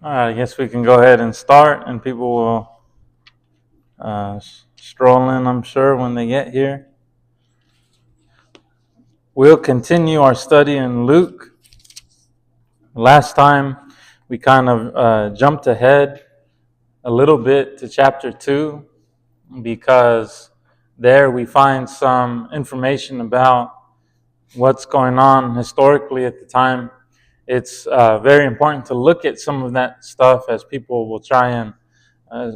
All right, I guess we can go ahead and start, and people will stroll in, I'm sure, when they get here. We'll continue our study in Luke. Last time, we kind of jumped ahead a little bit to chapter 2 because there we find some information about what's going on historically at the time. It's very important to look at some of that stuff as people will try and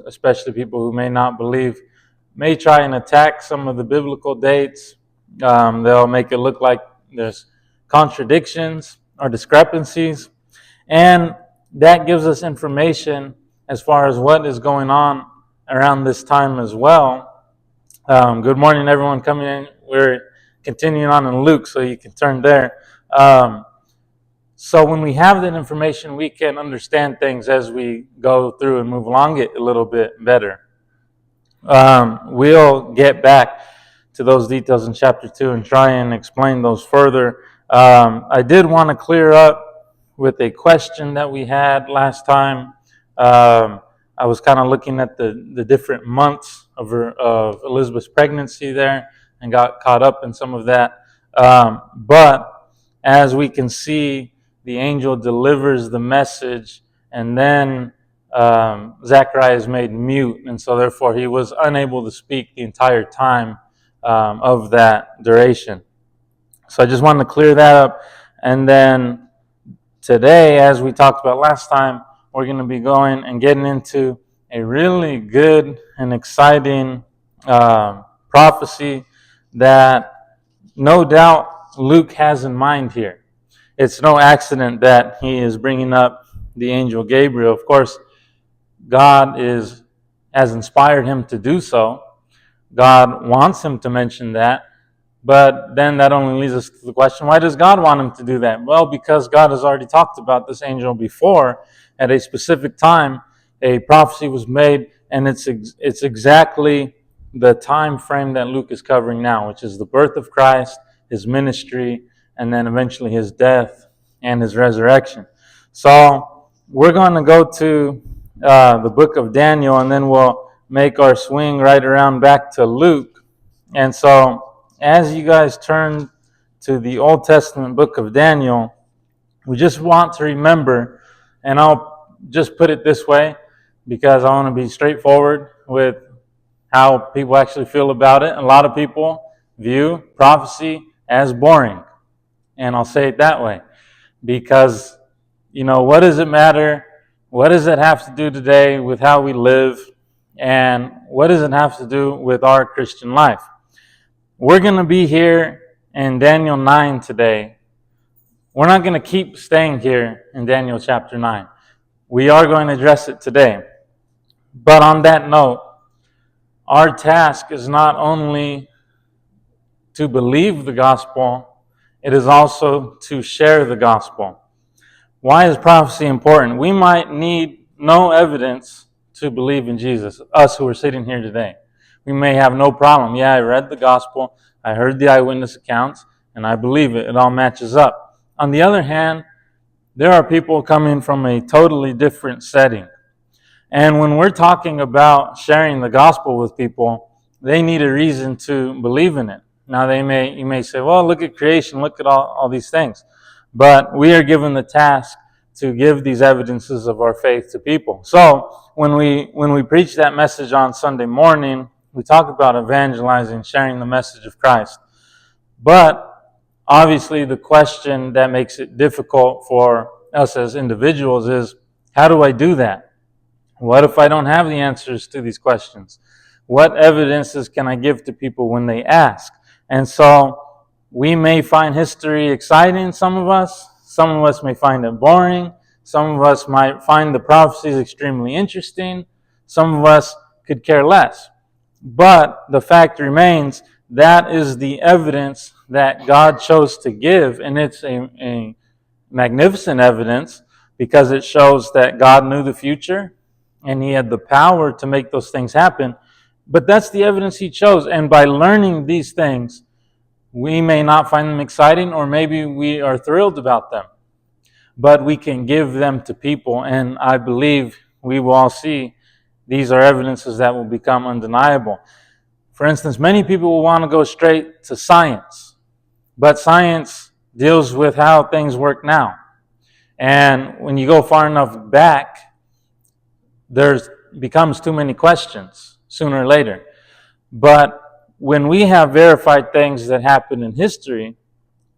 especially people who may not believe, may try and attack some of the biblical dates. They'll make it look like there's contradictions or discrepancies. And that gives us information as far as what is going on around this time as well. Good morning, everyone coming in. We're continuing on in Luke, so you can turn there. So when we have that information, we can understand things as we go through and move along it a little bit better. We'll get back to those details in chapter 2 and try and explain those further. I did want to clear up with a question that we had last time. I was kind of looking at the different months of Elizabeth's pregnancy there and got caught up in some of that. But as we can see, the angel delivers the message, and then Zechariah is made mute, and so therefore he was unable to speak the entire time of that duration. So I just wanted to clear that up. And then today, as we talked about last time, we're going to be going and getting into a really good and exciting prophecy that no doubt Luke has in mind here. It's no accident that he is bringing up the angel Gabriel. Of course, God has inspired him to do so. God wants him to mention that. But then that only leads us to the question, why does God want him to do that? Well, because God has already talked about this angel before. At a specific time, a prophecy was made, and it's exactly the time frame that Luke is covering now, which is the birth of Christ, his ministry, and then eventually his death and his resurrection. So we're going to go to the book of Daniel, and then we'll make our swing right around back to Luke. And so as you guys turn to the Old Testament book of Daniel, we just want to remember, and I'll just put it this way because I want to be straightforward with how people actually feel about it. A lot of people view prophecy as boring. And I'll say it that way because, what does it matter? What does it have to do today with how we live? And what does it have to do with our Christian life? We're going to be here in Daniel 9 today. We're not going to keep staying here in Daniel chapter 9. We are going to address it today. But on that note, our task is not only to believe the gospel, it is also to share the gospel. Why is prophecy important? We might need no evidence to believe in Jesus, us who are sitting here today. We may have no problem. Yeah, I read the gospel, I heard the eyewitness accounts, and I believe it. It all matches up. On the other hand, there are people coming from a totally different setting. And when we're talking about sharing the gospel with people, they need a reason to believe in it. Now you may say, well, look at creation, look at all these things. But we are given the task to give these evidences of our faith to people. So when we preach that message on Sunday morning, we talk about evangelizing, sharing the message of Christ. But obviously the question that makes it difficult for us as individuals is, how do I do that? What if I don't have the answers to these questions? What evidences can I give to people when they ask? And so we may find history exciting, some of us. Some of us may find it boring. Some of us might find the prophecies extremely interesting. Some of us could care less. But the fact remains, that is the evidence that God chose to give, and it's a magnificent evidence because it shows that God knew the future and He had the power to make those things happen. But that's the evidence He chose, and by learning these things, we may not find them exciting, or maybe we are thrilled about them. but we can give them to people, and I believe we will all see these are evidences that will become undeniable. For instance, many people will want to go straight to science, but science deals with how things work now. And when you go far enough back, there becomes too many questions sooner or later. But when we have verified things that happen in history,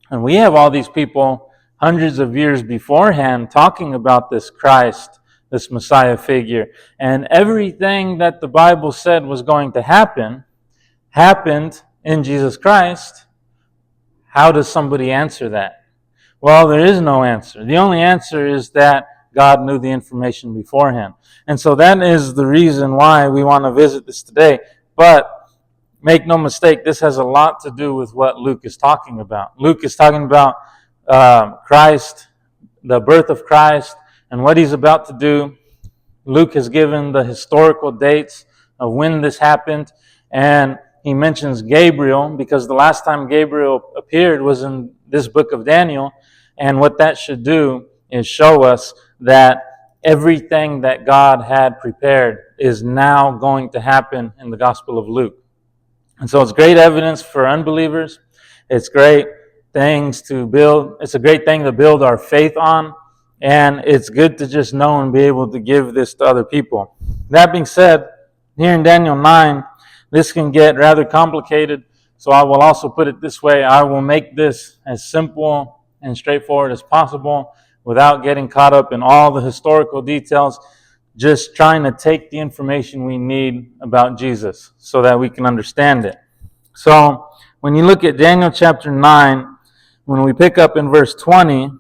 and we have all these people hundreds of years beforehand talking about this Christ, this Messiah figure, and everything that the Bible said was going to happen, happened in Jesus Christ, how does somebody answer that? Well, there is no answer. The only answer is that God knew the information beforehand. And so that is the reason why we want to visit this today. But make no mistake, this has a lot to do with what Luke is talking about. Luke is talking about Christ, the birth of Christ, and what he's about to do. Luke has given the historical dates of when this happened, and he mentions Gabriel because the last time Gabriel appeared was in this book of Daniel, and what that should do is show us that everything that God had prepared is now going to happen in the Gospel of Luke. And so it's great evidence for unbelievers. It's great things to build. It's a great thing to build our faith on. And it's good to just know and be able to give this to other people. That being said, here in Daniel 9, this can get rather complicated. So I will also put it this way. I will make this as simple and straightforward as possible without getting caught up in all the historical details. Just trying to take the information we need about Jesus so that we can understand it. So when you look at Daniel chapter 9, when we pick up in verse 20,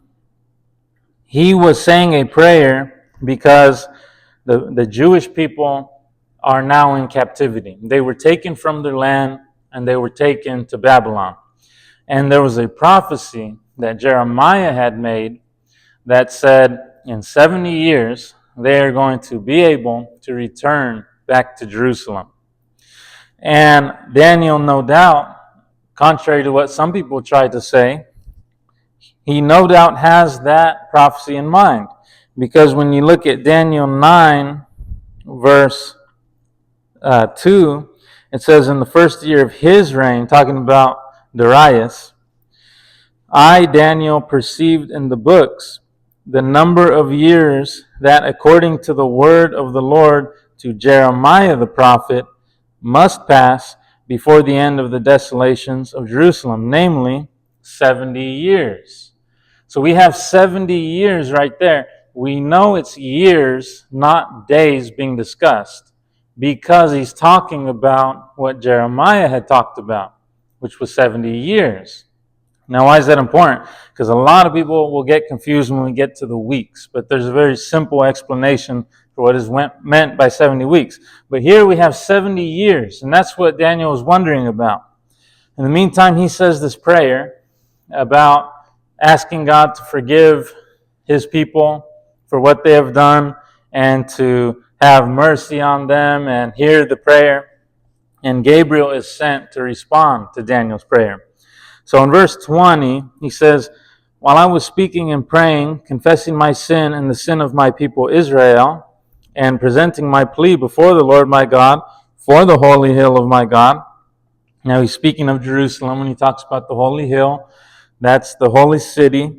he was saying a prayer because the Jewish people are now in captivity. They were taken from their land and they were taken to Babylon. And there was a prophecy that Jeremiah had made that said in 70 years, they are going to be able to return back to Jerusalem. And Daniel, no doubt, contrary to what some people try to say, he no doubt has that prophecy in mind. Because when you look at Daniel 9, verse 2, it says, in the first year of his reign, talking about Darius, I, Daniel, perceived in the books the number of years that, according to the word of the Lord to Jeremiah the prophet, must pass before the end of the desolations of Jerusalem, namely 70 years. So we have 70 years right there. We know it's years, not days being discussed, because he's talking about what Jeremiah had talked about, which was 70 years. Now, why is that important? Because a lot of people will get confused when we get to the weeks, but there's a very simple explanation for what is meant by 70 weeks. But here we have 70 years, and that's what Daniel was wondering about. In the meantime, he says this prayer about asking God to forgive his people for what they have done and to have mercy on them and hear the prayer. And Gabriel is sent to respond to Daniel's prayer. So in verse 20, he says, while I was speaking and praying, confessing my sin and the sin of my people Israel, and presenting my plea before the Lord my God for the holy hill of my God. Now he's speaking of Jerusalem when he talks about the holy hill. That's the holy city.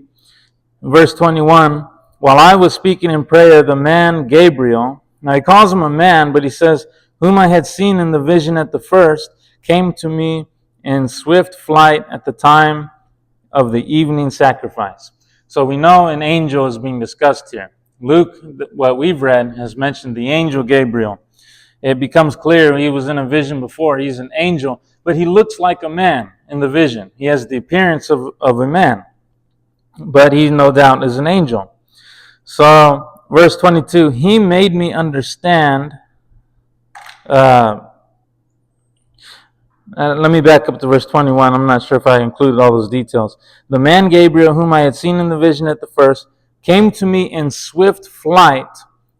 Verse 21, while I was speaking in prayer, the man Gabriel, now he calls him a man, but he says, whom I had seen in the vision at the first, came to me in swift flight at the time of the evening sacrifice. So we know an angel is being discussed here. Luke, what we've read, has mentioned the angel Gabriel. It becomes clear he was in a vision before. He's an angel, but he looks like a man in the vision. He has the appearance of a man, but he no doubt is an angel. So, verse 22, he made me understand. Let me back up to verse 21. I'm not sure if I included all those details. The man Gabriel, whom I had seen in the vision at the first, came to me in swift flight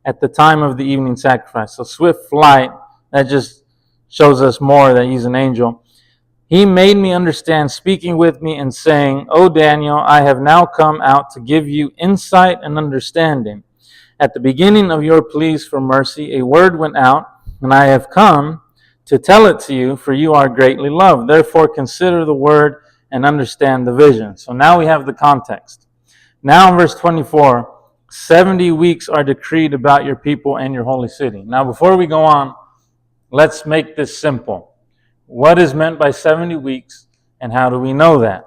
at the time of the evening sacrifice. So swift flight, that just shows us more that he's an angel. He made me understand, speaking with me and saying, O Daniel, I have now come out to give you insight and understanding. At the beginning of your pleas for mercy, a word went out, and I have come to tell it to you, for you are greatly loved. Therefore, consider the word and understand the vision. So now we have the context. Now in verse 24, 70 weeks are decreed about your people and your holy city. Now before we go on, let's make this simple. What is meant by 70 weeks, and how do we know that?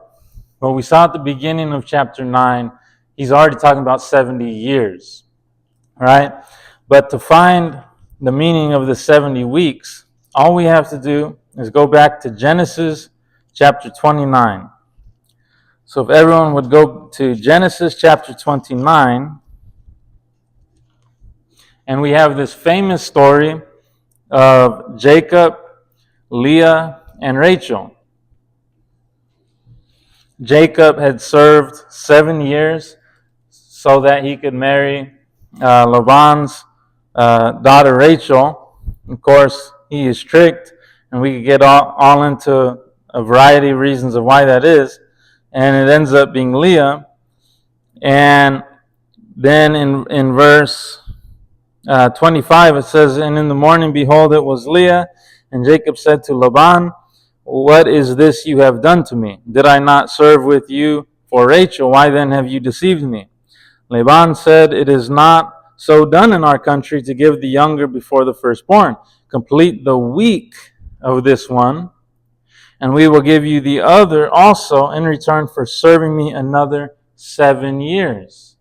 Well, we saw at the beginning of chapter 9, he's already talking about 70 years, right? But to find the meaning of the 70 weeks, all we have to do is go back to Genesis chapter 29. So if everyone would go to Genesis chapter 29, and we have this famous story of Jacob, Leah, and Rachel. Jacob had served 7 years so that he could marry Laban's daughter Rachel. Of course, he is tricked, and we could get all into a variety of reasons of why that is. And it ends up being Leah. And then in verse 25, it says, And in the morning, behold, it was Leah. And Jacob said to Laban, What is this you have done to me? Did I not serve with you for Rachel? Why then have you deceived me? Laban said, It is not so done in our country to give the younger before the firstborn. Complete the week of this one, and we will give you the other also in return for serving me another 7 years.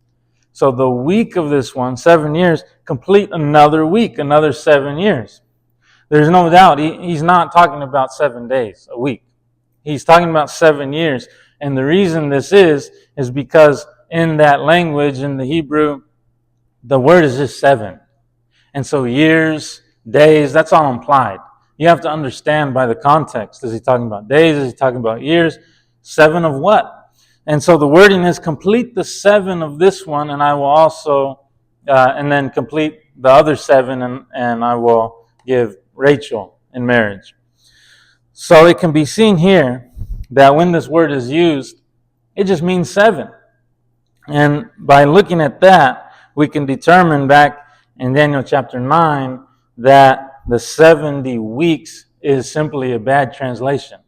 So the week of this one, 7 years, complete another week, another 7 years. There's no doubt he's not talking about 7 days a week. He's talking about 7 years. And the reason this is because in that language, in the Hebrew, the word is just 7. And so years, days, that's all implied. You have to understand by the context. Is he talking about days? Is he talking about years? 7 of what? And so the wording is complete the 7 of this one, and I will also, and then complete the other 7, and I will give Rachel in marriage. So it can be seen here that when this word is used, it just means 7. And by looking at that, we can determine back in Daniel chapter 9 that the 70 weeks is simply a bad translation.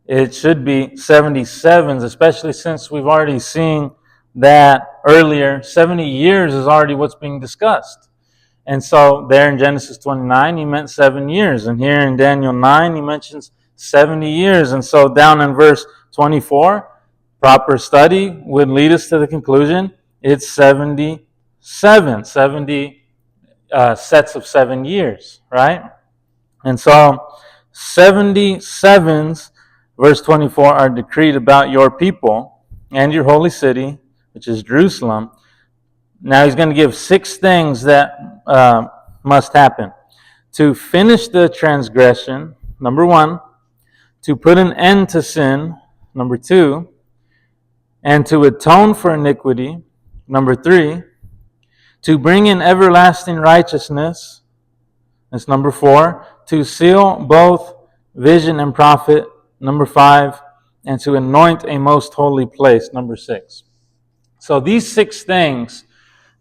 It should be 77s, especially since we've already seen that earlier 70 years is already what's being discussed. And so there in Genesis 29, he meant 7 years. And here in Daniel 9, he mentions 70 years. And so down in verse 24, proper study would lead us to the conclusion it's 70 sets of 7 years, right? And so 77s, verse 24, are decreed about your people and your holy city, which is Jerusalem. Now he's going to give 6 things that must happen. To finish the transgression, number 1. To put an end to sin, number 2. And to atone for iniquity, number 3. To bring in everlasting righteousness, that's number 4. To seal both vision and prophet, number 5. And to anoint a most holy place, number 6. So these 6 things,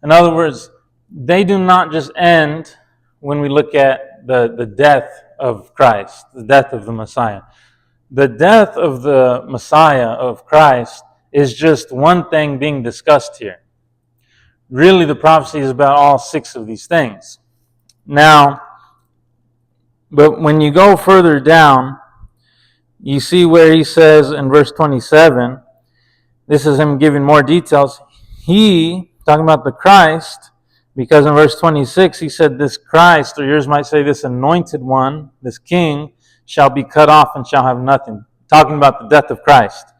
in other words, they do not just end when we look at the death of Christ, the death of the Messiah. The death of the Messiah, of Christ, is just one thing being discussed here. Really, the prophecy is about all 6 of these things. Now, but when you go further down, you see where he says in verse 27, this is him giving more details. He, talking about the Christ, because in verse 26 he said this Christ, or yours might say this anointed one, this king, shall be cut off and shall have nothing. Talking about the death of Christ.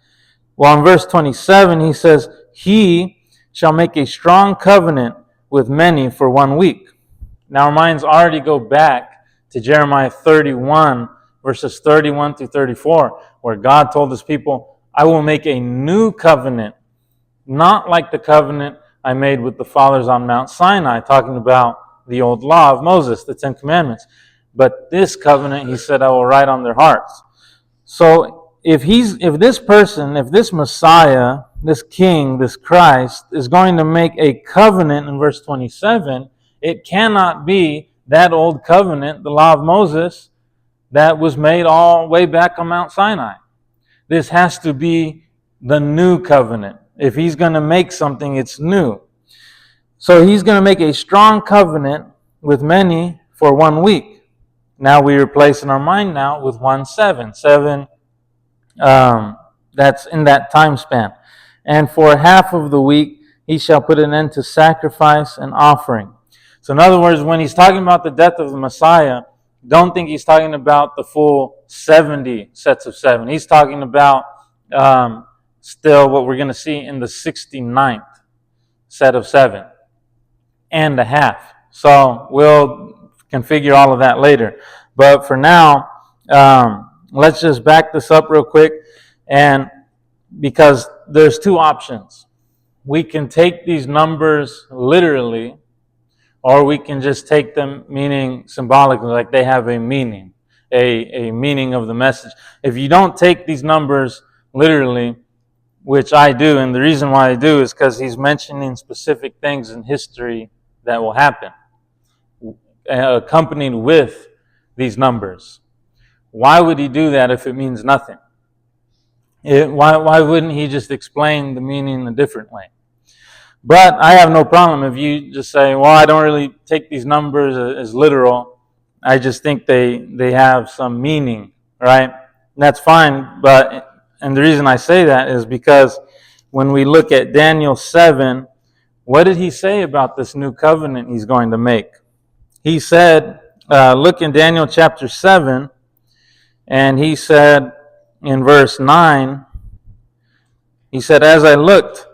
Well, in verse 27 he says, he shall make a strong covenant with many for 1 week. Now our minds already go back to Jeremiah 31, verses 31 through 34, where God told his people, I will make a new covenant, not like the covenant I made with the fathers on Mount Sinai, talking about the old law of Moses, the 10 Commandments. But this covenant, he said, I will write on their hearts. So if this Messiah, this King, this Christ is going to make a covenant in verse 27, it cannot be that old covenant, the law of Moses, that was made all way back on Mount Sinai. This has to be the new covenant. If he's going to make something, it's new. So he's going to make a strong covenant with many for 1 week. Now we replace in our mind now with 1/7. 7, that's in that time span. And for half of the week, he shall put an end to sacrifice and offering. So in other words, when he's talking about the death of the Messiah, don't think he's talking about the full 70 sets of 7. He's talking about still what we're going to see in the 69th set of 7 and a half. So we'll configure all of that later. But for now, let's just back this up real quick, and because there's two options. We can take these numbers literally, or we can just take them meaning symbolically, like they have a meaning, a meaning of the message. If you don't take these numbers literally, which I do, and the reason why I do is because he's mentioning specific things in history that will happen, accompanied with these numbers. Why would he do that if it means nothing? Why wouldn't he just explain the meaning a different way? But I have no problem if you just say, well, I don't really take these numbers as literal. I just think they have some meaning, right? And that's fine. And the reason I say that is because when we look at Daniel 7, what did he say about this new covenant he's going to make? He said, look in Daniel chapter 7, and he said in verse 9, he said, as I looked,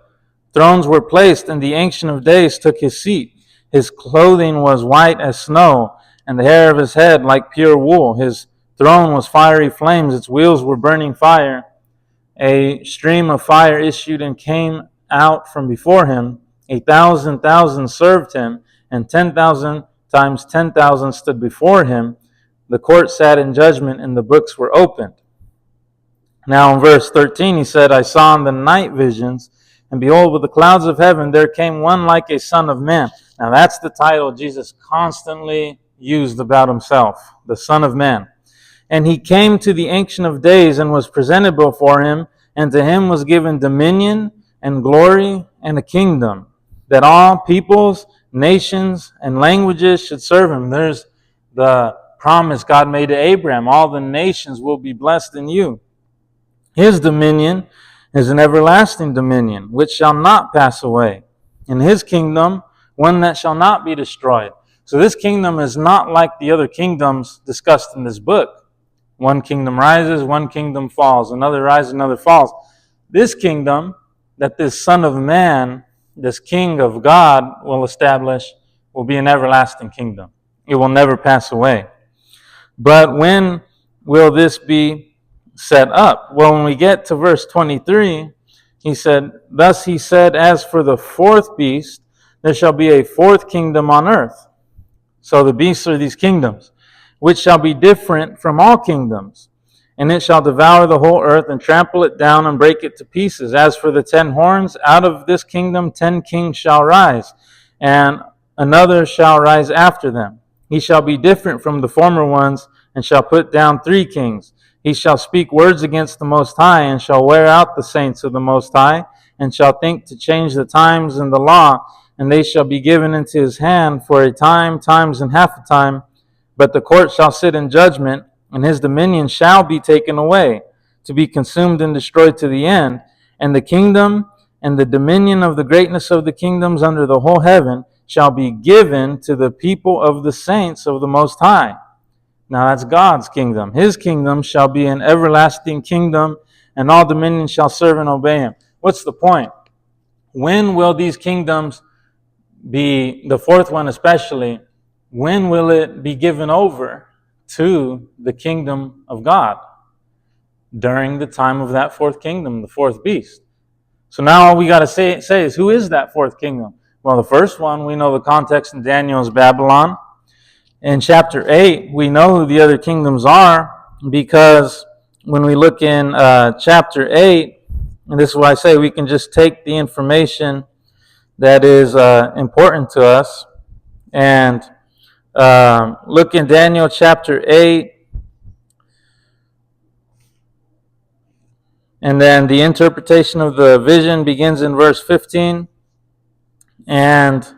thrones were placed, and the Ancient of Days took his seat. His clothing was white as snow, and the hair of his head like pure wool. His throne was fiery flames, its wheels were burning fire. A stream of fire issued and came out from before him. 1,000,000 served him, and 10,000 times 10,000 stood before him. The court sat in judgment, and the books were opened. Now in verse 13 he said, I saw in the night visions, and behold, with the clouds of heaven there came one like a son of man. Now that's the title Jesus constantly used about himself, the Son of Man. And he came to the Ancient of Days and was presented before him, and to him was given dominion and glory and a kingdom, that all peoples, nations, and languages should serve him. There's the promise God made to Abraham. All the nations will be blessed in you. His dominion is an everlasting dominion, which shall not pass away. In his kingdom, one that shall not be destroyed. So this kingdom is not like the other kingdoms discussed in this book. One kingdom rises, one kingdom falls, another rises, another falls. This kingdom that this Son of Man, this King of God will establish, will be an everlasting kingdom. It will never pass away. But when will this be set up? Well, when we get to verse 23, he said, thus he said, as for the fourth beast, there shall be a fourth kingdom on earth. So the beasts are these kingdoms, which shall be different from all kingdoms. And it shall devour the whole earth and trample it down and break it to pieces. As for the 10 horns, out of this kingdom 10 kings shall rise, and another shall rise after them. He shall be different from the former ones, and shall put down 3 kings. He shall speak words against the Most High, and shall wear out the saints of the Most High, and shall think to change the times and the law, and they shall be given into his hand for a time, times, and half a time. But the court shall sit in judgment, and his dominion shall be taken away, to be consumed and destroyed to the end. And the kingdom and the dominion of the greatness of the kingdoms under the whole heaven shall be given to the people of the saints of the Most High. Now that's God's kingdom. His kingdom shall be an everlasting kingdom, and all dominions shall serve and obey him. What's the point? When will these kingdoms be, the fourth one especially, when will it be given over to the kingdom of God? During the time of that fourth kingdom, the fourth beast. So now all we got to say is, who is that fourth kingdom? Well, the first one, we know the context in Daniel is Babylon. In chapter 8, we know who the other kingdoms are, because when we look in chapter 8, and this is why I say we can just take the information that is important to us and look in Daniel chapter 8, and then the interpretation of the vision begins in verse 15, and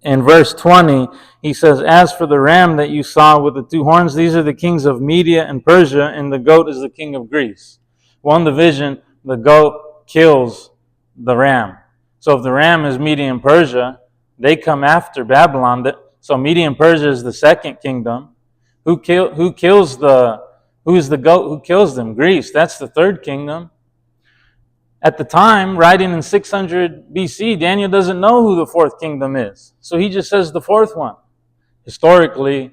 in verse 20, he says, "As for the ram that you saw with the two horns, these are the kings of Media and Persia, and the goat is the king of Greece." Well, in the vision, the goat kills the ram. So if the ram is Media and Persia, they come after Babylon. So Media and Persia is the second kingdom. Who is the goat who kills them? Greece. That's the third kingdom. At the time, writing in 600 BC, Daniel doesn't know who the fourth kingdom is. So he just says the fourth one. Historically,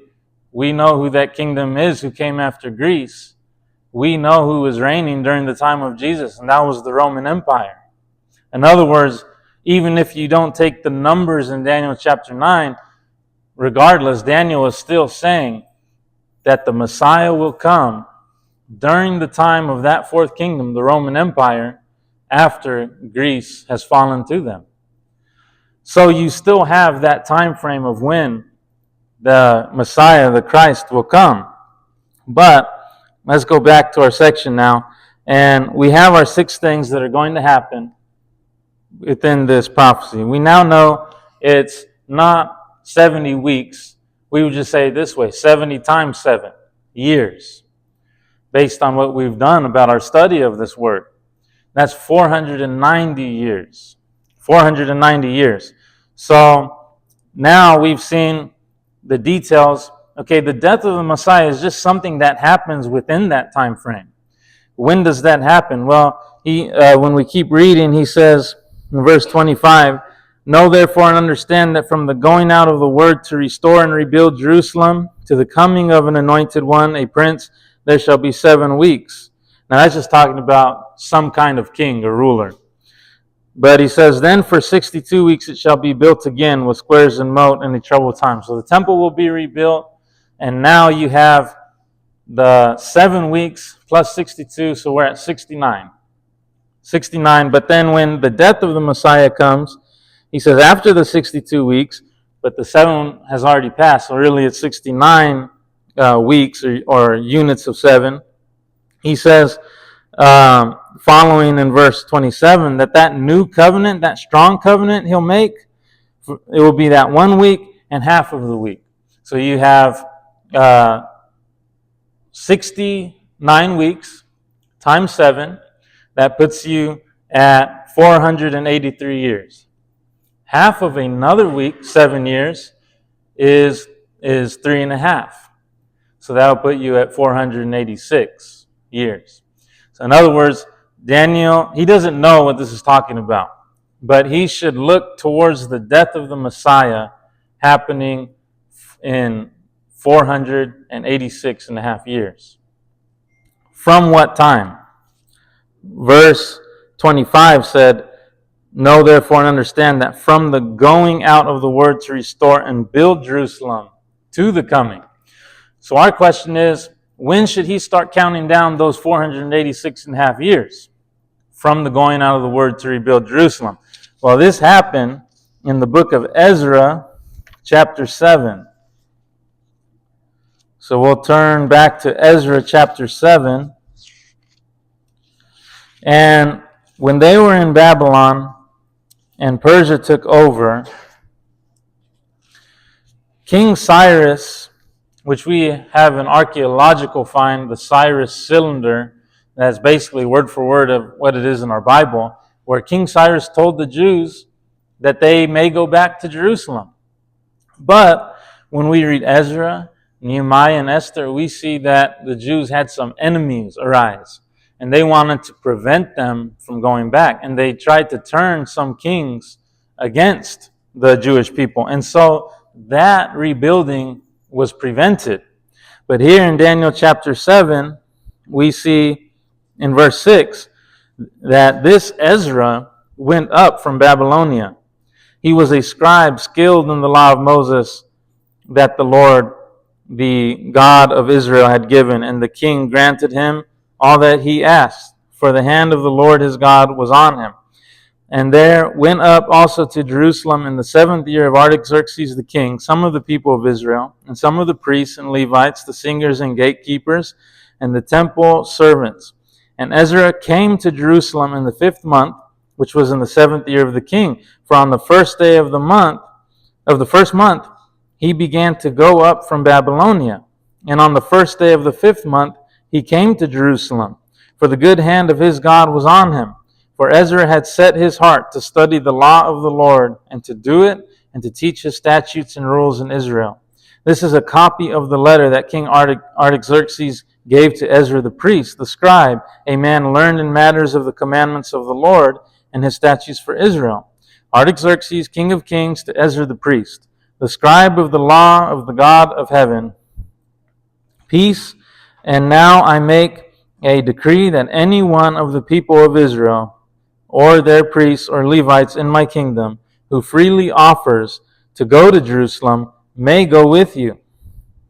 we know who that kingdom is who came after Greece. We know who was reigning during the time of Jesus, and that was the Roman Empire. In other words, even if you don't take the numbers in Daniel chapter 9, regardless, Daniel is still saying that the Messiah will come during the time of that fourth kingdom, the Roman Empire, after Greece has fallen to them. So you still have that time frame of when the Messiah, the Christ, will come. But let's go back to our section now. And we have our 6 things that are going to happen within this prophecy. We now know it's not 70 weeks. We would just say it this way, 70 times 7 years, based on what we've done about our study of this word. That's 490 years. 490 years. So now we've seen the details. Okay, the death of the Messiah is just something that happens within that time frame. When does that happen? Well, when we keep reading, he says in verse 25, "Know therefore and understand that from the going out of the word to restore and rebuild Jerusalem to the coming of an anointed one, a prince, there shall be 7 weeks." Now that's just talking about some kind of king or ruler. But he says, "Then for 62 weeks it shall be built again with squares and moat in a troubled time." So the temple will be rebuilt, and now you have the 7 weeks plus 62, so we're at 69. 69, but then when the death of the Messiah comes, he says after the 62 weeks, but the 7 has already passed, so really it's 69 weeks or units of 7. He says, following in verse 27, that new covenant, that strong covenant he'll make, it will be that 1 week and half of the week. So you have 69 weeks times 7. That puts you at 483 years. Half of another week, 7 years, is 3.5. So that'll put you at 486 years. So in other words, Daniel, he doesn't know what this is talking about, but he should look towards the death of the Messiah happening in 486 and a half years. From what time? Verse 25 said, "Know therefore and understand that from the going out of the word to restore and build Jerusalem to the coming." So our question is, when should he start counting down those 486 and a half years from the going out of the word to rebuild Jerusalem? Well, this happened in the book of Ezra, chapter 7. So we'll turn back to Ezra chapter 7. And when they were in Babylon and Persia took over, King Cyrus, which we have an archaeological find, the Cyrus cylinder, that's basically word for word of what it is in our Bible, where King Cyrus told the Jews that they may go back to Jerusalem. But when we read Ezra, Nehemiah, and Esther, we see that the Jews had some enemies arise, and they wanted to prevent them from going back, and they tried to turn some kings against the Jewish people. And so that rebuilding was prevented. But here in Daniel chapter 7, we see in verse 6 that this Ezra went up from Babylonia. He was a scribe skilled in the law of Moses that the Lord the God of Israel had given, and the king granted him all that he asked, for the hand of the Lord his God was on him. And there went up also to Jerusalem in the 7th year of Artaxerxes the king some of the people of Israel, and some of the priests and Levites, the singers and gatekeepers, and the temple servants. And Ezra came to Jerusalem in the 5th month, which was in the 7th year of the king. For on the first day of the first month, he began to go up from Babylonia. And on the first day of the 5th month, he came to Jerusalem, for the good hand of his God was on him. For Ezra had set his heart to study the law of the Lord, and to do it, and to teach his statutes and rules in Israel. This is a copy of the letter that King Artaxerxes gave to Ezra the priest, the scribe, a man learned in matters of the commandments of the Lord and his statutes for Israel. Artaxerxes, king of kings, to Ezra the priest, the scribe of the law of the God of heaven. Peace, and now I make a decree that any one of the people of Israel, or their priests or Levites in my kingdom, who freely offers to go to Jerusalem, may go with you.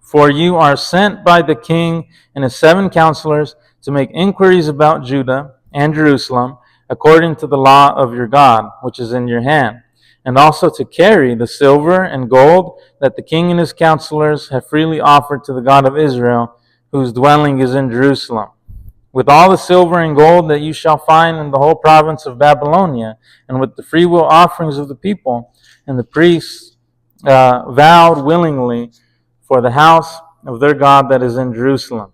For you are sent by the king and his 7 counselors to make inquiries about Judah and Jerusalem, according to the law of your God, which is in your hand, and also to carry the silver and gold that the king and his counselors have freely offered to the God of Israel, whose dwelling is in Jerusalem, with all the silver and gold that you shall find in the whole province of Babylonia, and with the freewill offerings of the people. And the priests vowed willingly for the house of their God that is in Jerusalem.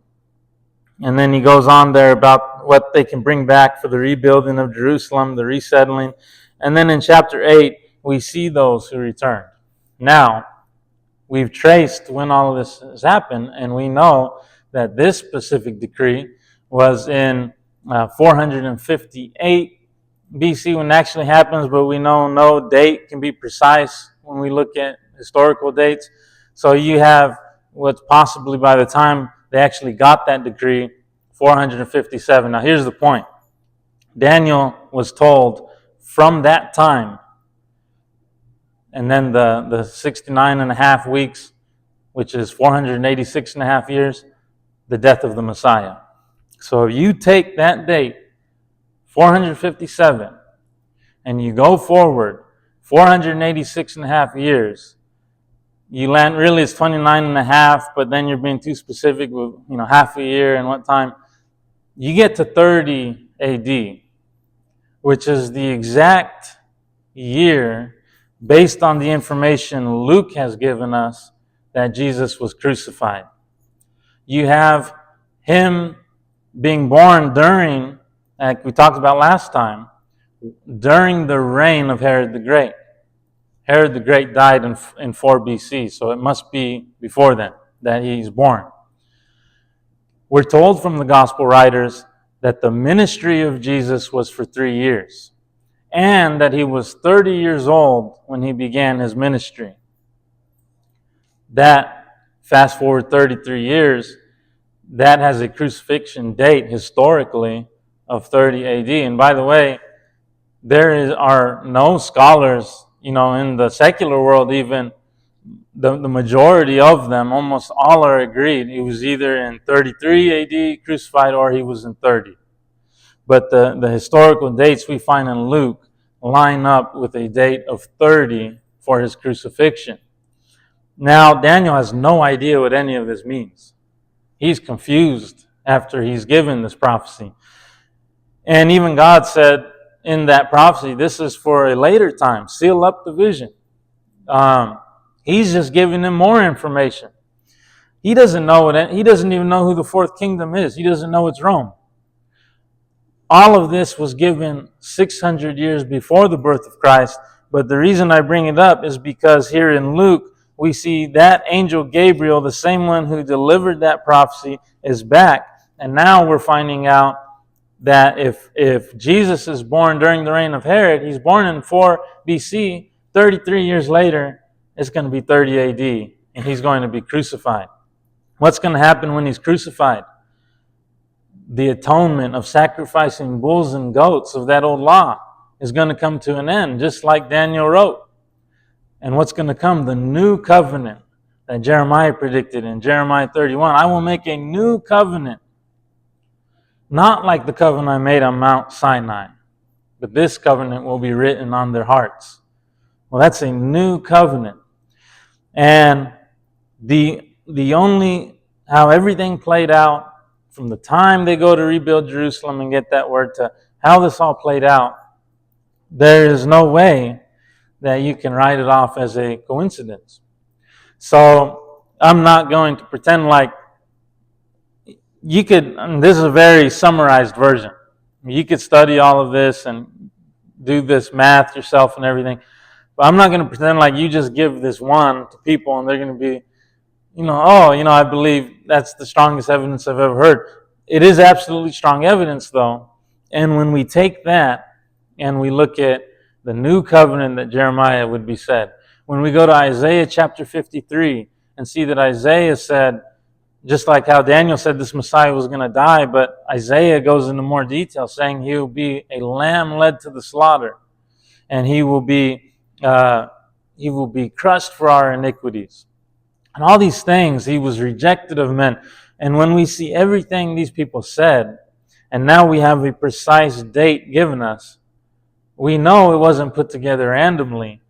And then he goes on there about what they can bring back for the rebuilding of Jerusalem, the resettling. And then in chapter 8, we see those who returned. Now, we've traced when all of this has happened, and we know that this specific decree was in 458 BC when it actually happens, but we know no date can be precise when we look at historical dates. So you have what's possibly by the time they actually got that decree, 457. Now here's the point. Daniel was told from that time, and then the 69 and a half weeks, which is 486 and a half years, the death of the Messiah. So if you take that date, 457, and you go forward 486 and a half years, you land, really it's 29 and a half, but then you're being too specific with half a year and what time. You get to 30 AD, which is the exact year based on the information Luke has given us that Jesus was crucified. You have him being born during, like we talked about last time, during the reign of Herod the Great. Herod the Great died in 4 BC, so it must be before then that he's born. We're told from the gospel writers that the ministry of Jesus was for 3 years, and that he was 30 years old when he began his ministry. That, fast forward 33 years, that has a crucifixion date historically of 30 AD. And by the way, there are no scholars, in the secular world even, the majority of them, almost all are agreed. He was either in 33 AD crucified or he was in 30. But the historical dates we find in Luke line up with a date of 30 for his crucifixion. Now, Daniel has no idea what any of this means. He's confused after he's given this prophecy. And even God said in that prophecy, this is for a later time. Seal up the vision. He's just giving him more information. He doesn't know it. He doesn't even know who the 4th kingdom is. He doesn't know it's Rome. All of this was given 600 years before the birth of Christ. But the reason I bring it up is because here in Luke, we see that angel Gabriel, the same one who delivered that prophecy, is back. And now we're finding out that if Jesus is born during the reign of Herod, he's born in 4 BC, 33 years later, it's going to be 30 AD, and he's going to be crucified. What's going to happen when he's crucified? The atonement of sacrificing bulls and goats of that old law is going to come to an end, just like Daniel wrote. And what's going to come? The new covenant that Jeremiah predicted in Jeremiah 31. I will make a new covenant, not like the covenant I made on Mount Sinai, but this covenant will be written on their hearts. Well, that's a new covenant. And the only, how everything played out from the time they go to rebuild Jerusalem and get that word to how this all played out, there is no way that you can write it off as a coincidence. So I'm not going to pretend like you could, this is a very summarized version. You could study all of this and do this math yourself and everything. But I'm not going to pretend like you just give this one to people and they're going to be, I believe that's the strongest evidence I've ever heard. It is absolutely strong evidence, though. And when we take that and we look at the new covenant that Jeremiah would be said, when we go to Isaiah chapter 53 and see that Isaiah said, just like how Daniel said this Messiah was going to die, but Isaiah goes into more detail, saying he will be a lamb led to the slaughter, and he will be crushed for our iniquities. And all these things, he was rejected of men. And when we see everything these people said, and now we have a precise date given us, we know it wasn't put together randomly.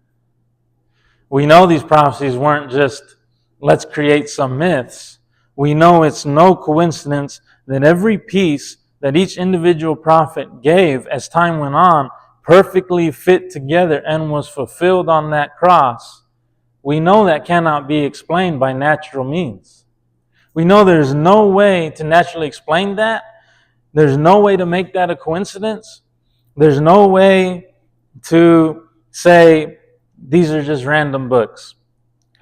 We know these prophecies weren't just, let's create some myths. We know it's no coincidence that every piece that each individual prophet gave as time went on perfectly fit together and was fulfilled on that cross. We know that cannot be explained by natural means. We know there's no way to naturally explain that. There's no way to make that a coincidence. There's no way to say these are just random books.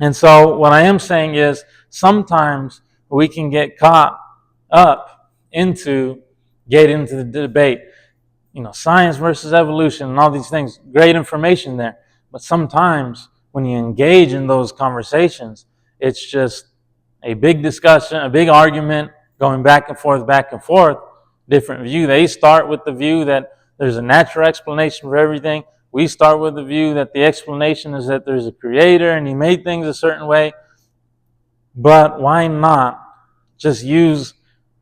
And so what I am saying is sometimes we can get caught up into the debate. Science versus evolution and all these things. Great information there. But sometimes when you engage in those conversations, it's just a big discussion, a big argument, going back and forth, different view. They start with the view that there's a natural explanation for everything. We start with the view that the explanation is that there's a creator and he made things a certain way. But why not just use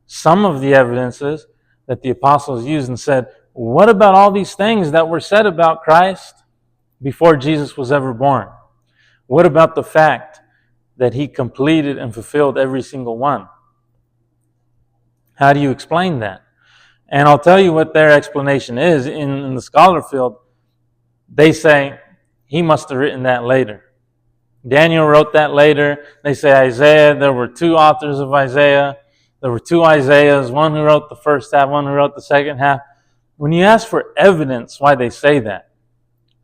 some of the evidences that the apostles used and said, what about all these things that were said about Christ before Jesus was ever born? What about the fact that he completed and fulfilled every single one? How do you explain that? And I'll tell you what their explanation is. In the scholar field, they say he must have written that later. Daniel wrote that later. They say Isaiah, there were two authors of Isaiah. There were two Isaiahs, one who wrote the first half, one who wrote the second half. When you ask for evidence why they say that,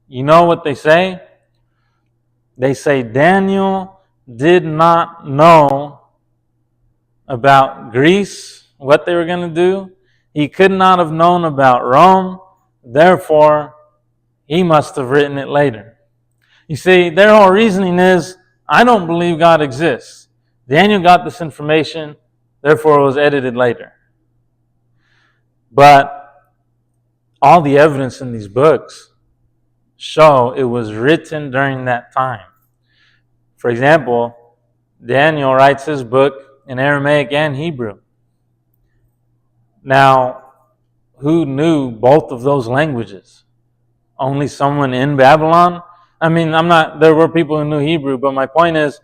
you know what they say? They say Daniel did not know about Greece, what they were going to do. He could not have known about Rome. Therefore, he must have written it later. You see, their whole reasoning is, I don't believe God exists. Daniel got this information, therefore it was edited later. But all the evidence in these books show it was written during that time. For example, Daniel writes his book in Aramaic and Hebrew. Now, who knew both of those languages? Only someone in Babylon? There were people who knew Hebrew, but my point is,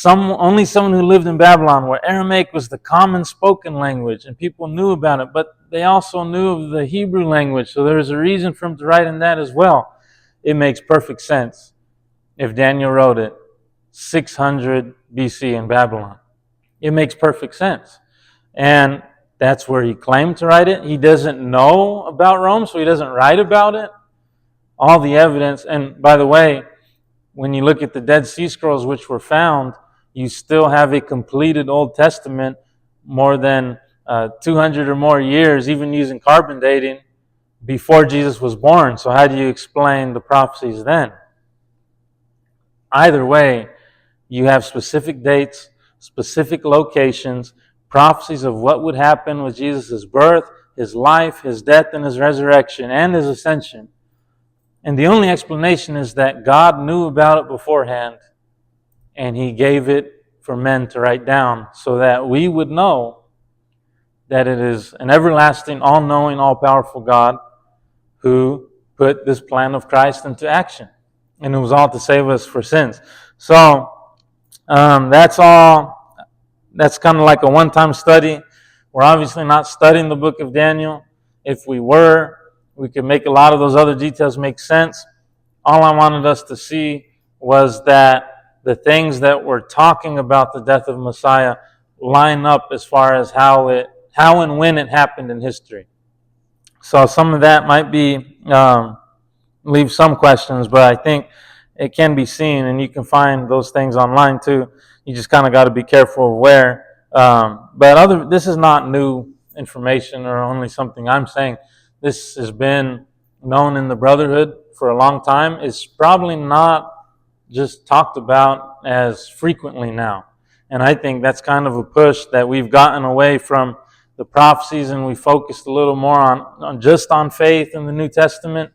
only someone who lived in Babylon, where Aramaic was the common spoken language, and people knew about it, but they also knew of the Hebrew language, so there was a reason for him to write in that as well. It makes perfect sense if Daniel wrote it 600 BC in Babylon. It makes perfect sense. And that's where he claimed to write it. He doesn't know about Rome, so he doesn't write about it. All the evidence, and by the way, when you look at the Dead Sea Scrolls which were found, you still have a completed Old Testament more than 200 or more years, even using carbon dating, before Jesus was born. So how do you explain the prophecies then? Either way, you have specific dates, specific locations, prophecies of what would happen with Jesus' birth, his life, his death, and his resurrection, and his ascension. And the only explanation is that God knew about it beforehand and he gave it for men to write down so that we would know that it is an everlasting, all-knowing, all-powerful God who put this plan of Christ into action. And it was all to save us for sins. So that's all. That's kind of like a one-time study. We're obviously not studying the book of Daniel. If we were, we could make a lot of those other details make sense. All I wanted us to see was that the things that we're talking about the death of Messiah line up as far as how and when it happened in history. So some of that might be leave some questions, but I think it can be seen, and you can find those things online too. You just kind of got to be careful of where. But this is not new information or only something I'm saying. This has been known in the Brotherhood for a long time. It's probably not just talked about as frequently now. And I think that's kind of a push that we've gotten away from the prophecies and we focused a little more on faith in the New Testament.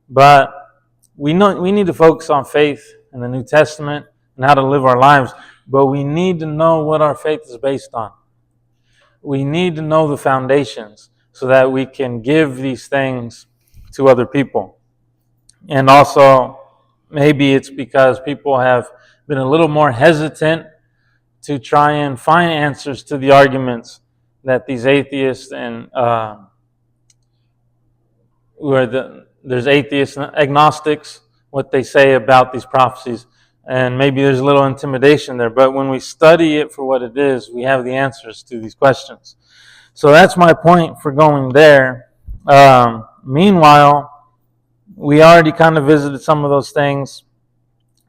But we need to focus on faith in the New Testament and how to live our lives. But we need to know what our faith is based on. We need to know the foundations so that we can give these things to other people. And also, maybe it's because people have been a little more hesitant to try and find answers to the arguments that these atheists and there's atheists and agnostics, what they say about these prophecies. And maybe there's a little intimidation there. But when we study it for what it is, we have the answers to these questions. So that's my point for going there. Meanwhile, we already kind of visited some of those things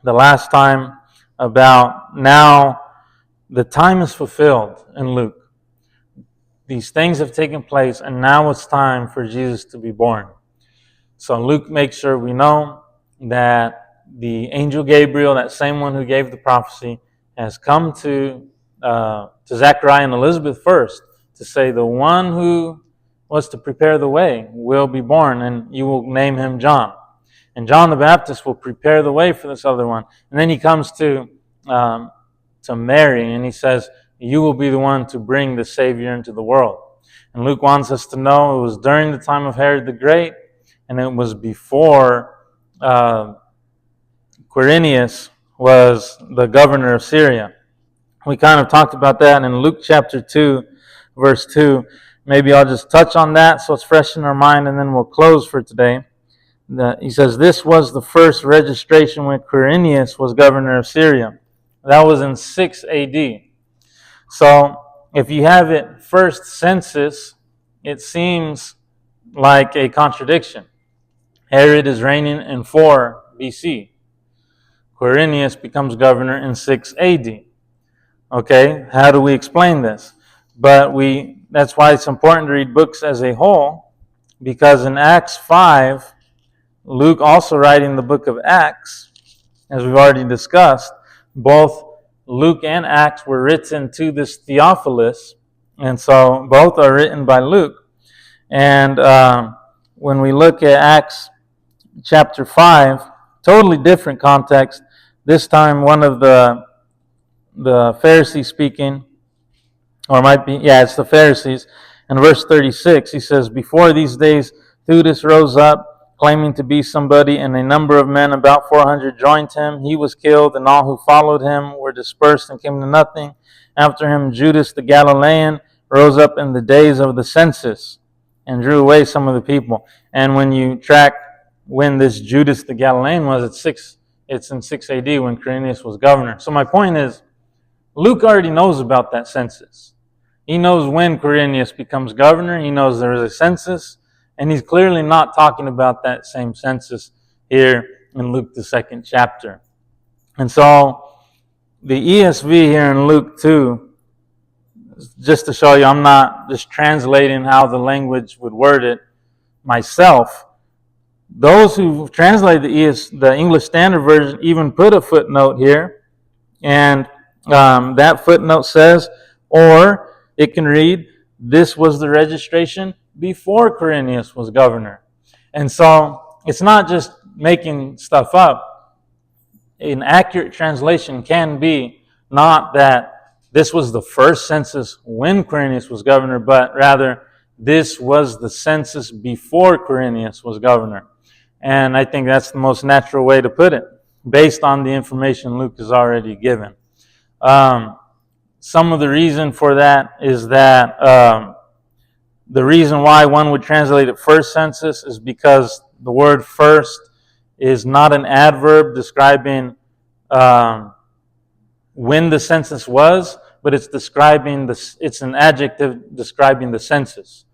the last time about now the time is fulfilled in Luke. These things have taken place, and now it's time for Jesus to be born. So Luke makes sure we know that the angel Gabriel, that same one who gave the prophecy, has come to Zechariah and Elizabeth first to say the one who was to prepare the way will be born, and you will name him John. And John the Baptist will prepare the way for this other one. And then he comes to Mary, and he says, you will be the one to bring the Savior into the world. And Luke wants us to know it was during the time of Herod the Great, and it was before Quirinius was the governor of Syria. We kind of talked about that in Luke chapter 2, verse 2. Maybe I'll just touch on that so it's fresh in our mind, and then we'll close for today. He says, this was the first registration when Quirinius was governor of Syria. That was in 6 AD. So if you have it first census, it seems like a contradiction. Herod is reigning in 4 BC. Quirinius becomes governor in 6 AD. Okay, how do we explain this? That's why it's important to read books as a whole, because in Acts 5, Luke also writing the book of Acts, as we've already discussed, both Luke and Acts were written to this Theophilus, and so both are written by Luke. And when we look at Acts chapter 5, totally different context. This time one of the Pharisees speaking, or it might be, it's the Pharisees. In verse 36, he says, before these days, Theudas rose up, claiming to be somebody, and a number of men, about 400, joined him. He was killed, and all who followed him were dispersed and came to nothing. After him, Judas the Galilean rose up in the days of the census and drew away some of the people. And when you track when this Judas the Galilean was, it's in 6 AD when Quirinius was governor. So my point is, Luke already knows about that census. He knows when Quirinius becomes governor. He knows there is a census. And he's clearly not talking about that same census here in Luke, the 2nd chapter. And so the ESV here in Luke 2, just to show you, I'm not just translating how the language would word it myself. Those who translate the English Standard Version even put a footnote here. And that footnote says, or it can read, this was the registration before Quirinius was governor. And so it's not just making stuff up. an accurate translation can be not that this was the first census when Quirinius was governor, but rather this was the census before Quirinius was governor. And I think that's the most natural way to put it, based on the information Luke has already given. Some of the reason for that is that the reason why one would translate it first census is because the word first is not an adverb describing when the census was, but it's an adjective describing the census.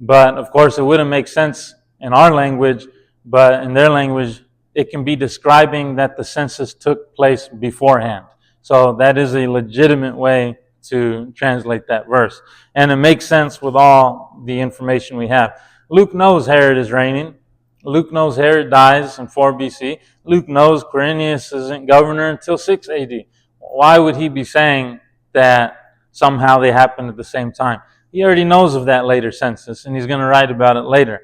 But of course, it wouldn't make sense in our language, but in their language, it can be describing that the census took place beforehand. So that is a legitimate way to translate that verse. And it makes sense with all the information we have. Luke knows Herod is reigning. Luke knows Herod dies in 4 BC. Luke knows Quirinius isn't governor until 6 AD. Why would he be saying that somehow they happened at the same time? He already knows of that later census, and he's going to write about it later.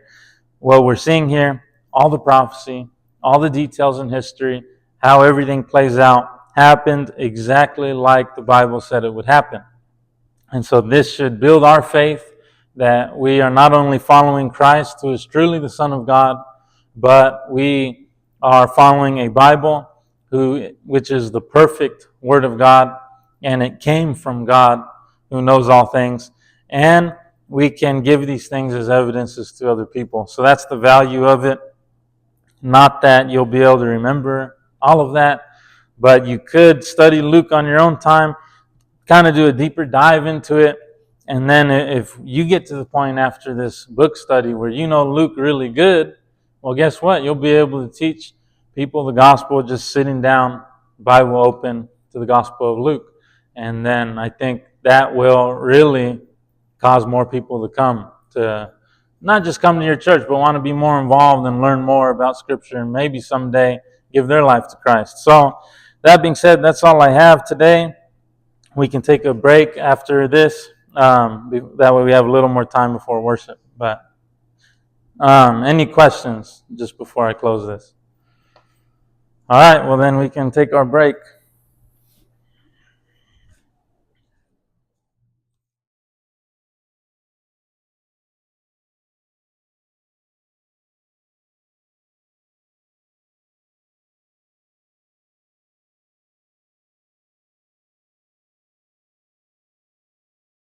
What we're seeing here, all the prophecy, all the details in history, how everything plays out, happened exactly like the Bible said it would happen. And so this should build our faith that we are not only following Christ, who is truly the Son of God, but we are following a Bible which is the perfect Word of God, and it came from God, who knows all things, and we can give these things as evidences to other people. So that's the value of it. Not that you'll be able to remember all of that, but you could study Luke on your own time, kind of do a deeper dive into it, and then if you get to the point after this book study where you know Luke really good, well, guess what? You'll be able to teach people the gospel just sitting down, Bible open to the gospel of Luke. And then I think that will really cause more people to come to not just come to your church, but want to be more involved and learn more about Scripture and maybe someday give their life to Christ. So that being said, that's all I have today. We can take a break after this. That way we have a little more time before worship. But any questions just before I close this? All right, well then we can take our break.